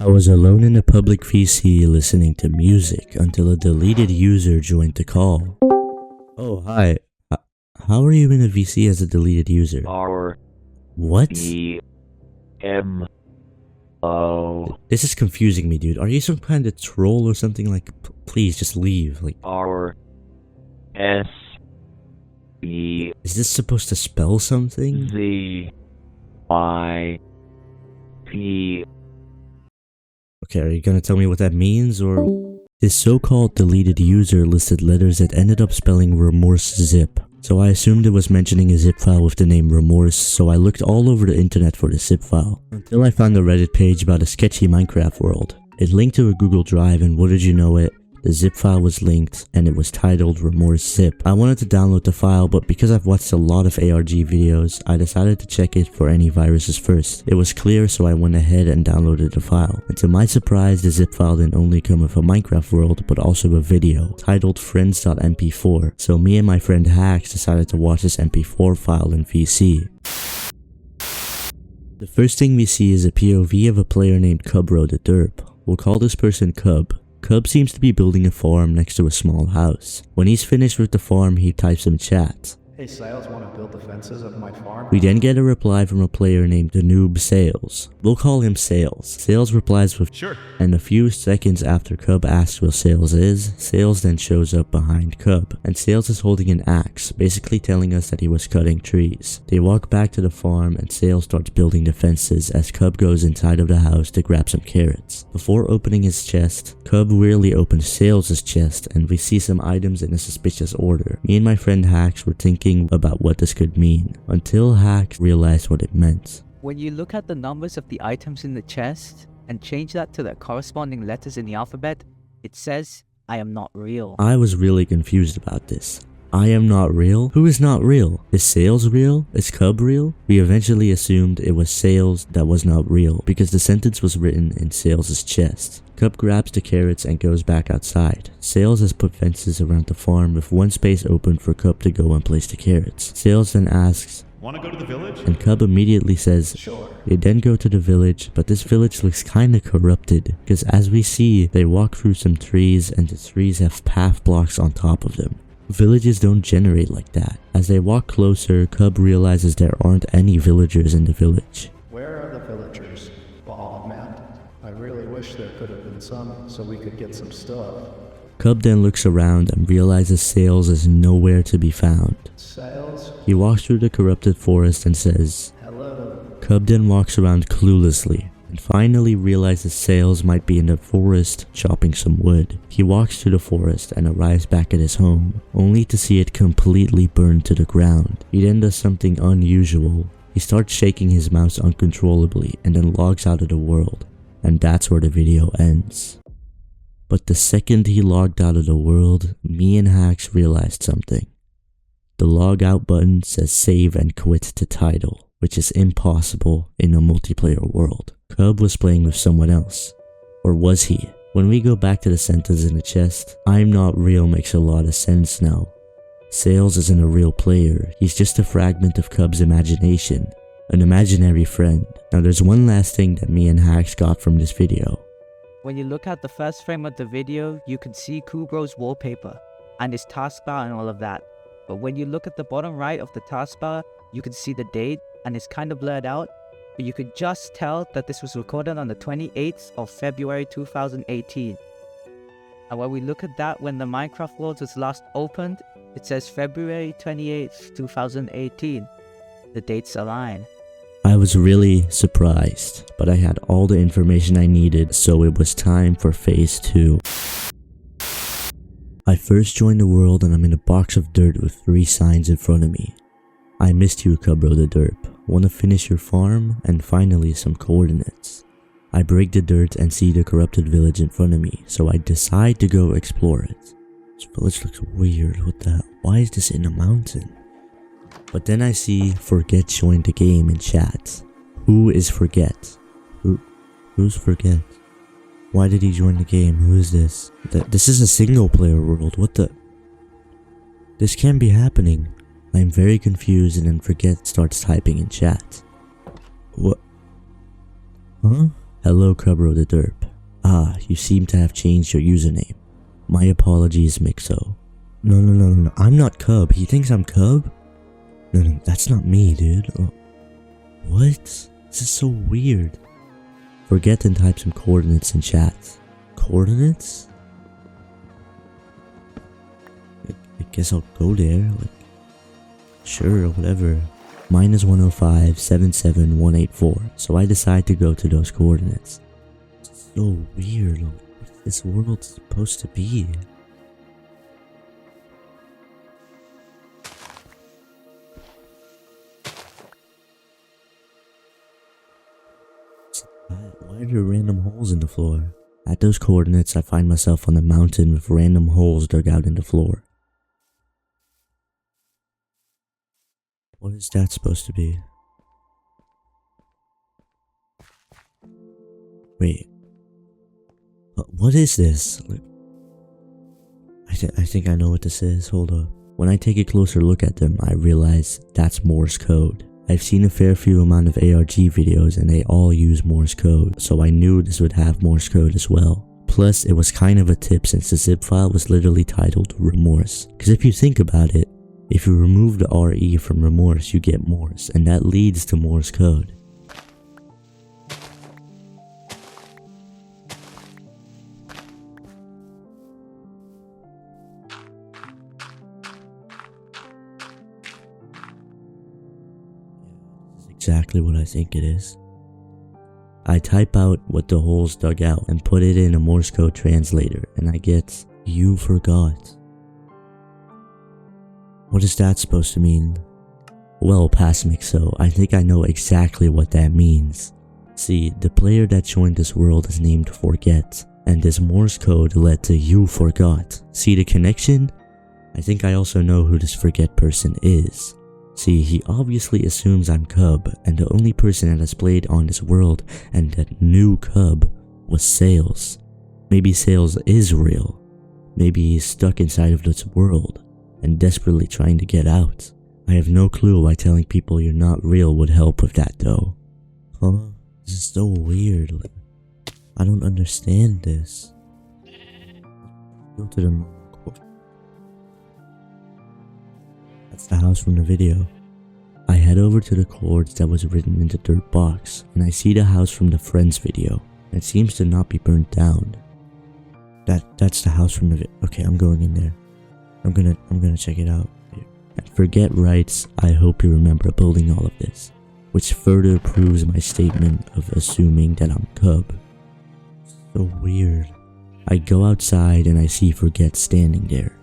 I was alone in a public VC listening to music until a deleted user joined the call. Oh, hi. How are you in a VC as a deleted user? What? This is confusing me, dude. Are you some kind of troll or something? Like, please just leave. Like, is this supposed to spell something? Okay, are you gonna tell me what that means, or? This so-called deleted user listed letters that ended up spelling remorse zip. So I assumed it was mentioning a zip file with the name remorse, so I looked all over the internet for the zip file. Until I found a Reddit page about a sketchy Minecraft world. It linked to a Google Drive, and what did you know it? The zip file was linked, and it was titled remorse zip. I wanted to download the file, but because I've watched a lot of ARG videos, I decided to check it for any viruses first. It was clear, so I went ahead and downloaded the file. And to my surprise, the zip file didn't only come with a Minecraft world, but also a video, titled friends.mp4. So me and my friend Hacks decided to watch this mp4 file in VC. The first thing we see is a POV of a player named Qsphsfttfe. We'll call this person Cub. Cub seems to be building a farm next to a small house. When he's finished with the farm, he types in chat, "Hey Sales, want to build the fences of my farm?" We then get a reply from a player named the noob Sales. We'll call him Sales. Sales replies with "Sure." And a few seconds after Cub asks what Sales is, Sales then shows up behind Cub. And Sales is holding an axe, basically telling us that he was cutting trees. They walk back to the farm and Sales starts building the fences as Cub goes inside of the house to grab some carrots. Before opening his chest, Cub weirdly opens Sales' chest and we see some items in a suspicious order. Me and my friend Hacks were thinking about what this could mean, until Hacks realized what it meant. When you look at the numbers of the items in the chest and change that to the corresponding letters in the alphabet, it says, "I am not real." I was really confused about this. I am not real? Who is not real? Is Sales real? Is Cub real? We eventually assumed it was Sales that was not real because the sentence was written in Sales' chest. Cub grabs the carrots and goes back outside. Sales has put fences around the farm with one space open for Cub to go and place the carrots. Sales then asks, "Want to go to the village?" And Cub immediately says, "Sure." They then go to the village, but this village looks kinda corrupted, because as we see, they walk through some trees and the trees have path blocks on top of them. Villages don't generate like that. As they walk closer, Cub realizes there aren't any villagers in the village. "Where are the villagers? Bald man. I really wish there could have been some, so we could get some stuff." Cub then looks around and realizes Sales is nowhere to be found. "Sales?" He walks through the corrupted forest and says, "Hello." Cub then walks around cluelessly and finally realizes Sales might be in the forest chopping some wood. He walks through the forest and arrives back at his home, only to see it completely burned to the ground. He then does something unusual. He starts shaking his mouse uncontrollably and then logs out of the world. And that's where the video ends. But the second he logged out of the world, me and Hacks realized something. The log out button says save and quit to title, which is impossible in a multiplayer world. Cub was playing with someone else. Or was he? When we go back to the sentence in the chest, I'm not real makes a lot of sense now. Sales isn't a real player, he's just a fragment of Cub's imagination. An imaginary friend. Now there's one last thing that me and Hacks got from this video. When you look at the first frame of the video, you can see Qsphsfttfe's wallpaper and his taskbar and all of that. But when you look at the bottom right of the taskbar, you can see the date and it's kind of blurred out. But you could just tell that this was recorded on the 28th of February 2018. And when we look at that when the Minecraft world was last opened, it says February 28th, 2018. The dates align. I was really surprised, but I had all the information I needed, so it was time for phase 2. I first joined the world and I'm in a box of dirt with 3 signs in front of me. I missed you, Qsphsfttfe. Want to finish your farm? And finally some coordinates. I break the dirt and see the corrupted village in front of me, so I decide to go explore it. This village looks weird, what the hell? Why is this in a mountain? But then I see Forget joined the game in chat. Who is Forget? Who's Forget? Why did he join the game? Who is this? This is a single player world, what the? This can't be happening. I'm very confused and then Forget starts typing in chat. What? Huh? Hello, Cubro the Derp. Ah, you seem to have changed your username. My apologies, Mixo. No. I'm not Cub. He thinks I'm Cub? No, that's not me, dude. Oh. What? This is so weird. Forget and type some coordinates in chat. Coordinates? I guess I'll go there. Like, sure, whatever. Mine is 105.77.184, so I decide to go to those coordinates. It's so weird. What this world supposed to be? Why are there random holes in the floor? At those coordinates, I find myself on the mountain with random holes dug out in the floor. What is that supposed to be? Wait. What is this? I think I know what this is. Hold up. When I take a closer look at them, I realize that's Morse code. I've seen a fair few amount of ARG videos and they all use Morse code, so I knew this would have Morse code as well. Plus, it was kind of a tip since the zip file was literally titled Remorse. Because if you think about it, if you remove the RE from Remorse, you get Morse, and that leads to Morse code. Exactly what I think it is. I type out what the holes dug out and put it in a Morse code translator, and I get, "You forgot." What is that supposed to mean? Well, past Mixo, I think I know exactly what that means. See, the player that joined this world is named Forget, and this Morse code led to "You forgot." See the connection? I think I also know who this Forget person is. See, he obviously assumes I'm Cub, and the only person that has played on this world and that knew Cub was Sales. Maybe Sales is real. Maybe he's stuck inside of this world and desperately trying to get out. I have no clue why telling people you're not real would help with that though. Huh? This is so weird. I don't understand this. Go to the... That's the house from the video. I head over to the chords that was written in the dirt box, and I see the house from the Friends video. It seems to not be burnt down. That's the house from the okay, I'm going in there. I'm gonna check it out. And Forget writes, "I hope you remember building all of this," which further proves my statement of assuming that I'm Cub. So weird. I go outside and I see Forget standing there.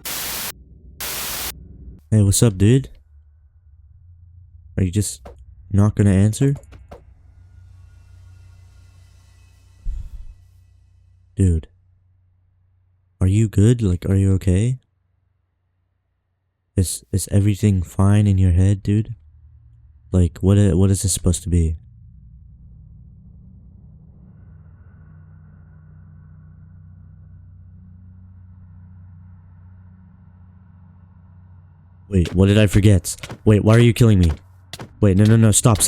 Hey, what's up, dude? Are you just not gonna answer? Dude. Are you good? Like, are you okay? Is everything fine in your head, dude? Like, what is this supposed to be? Wait, what did I forget? Wait, why are you killing me? Wait, no, stop.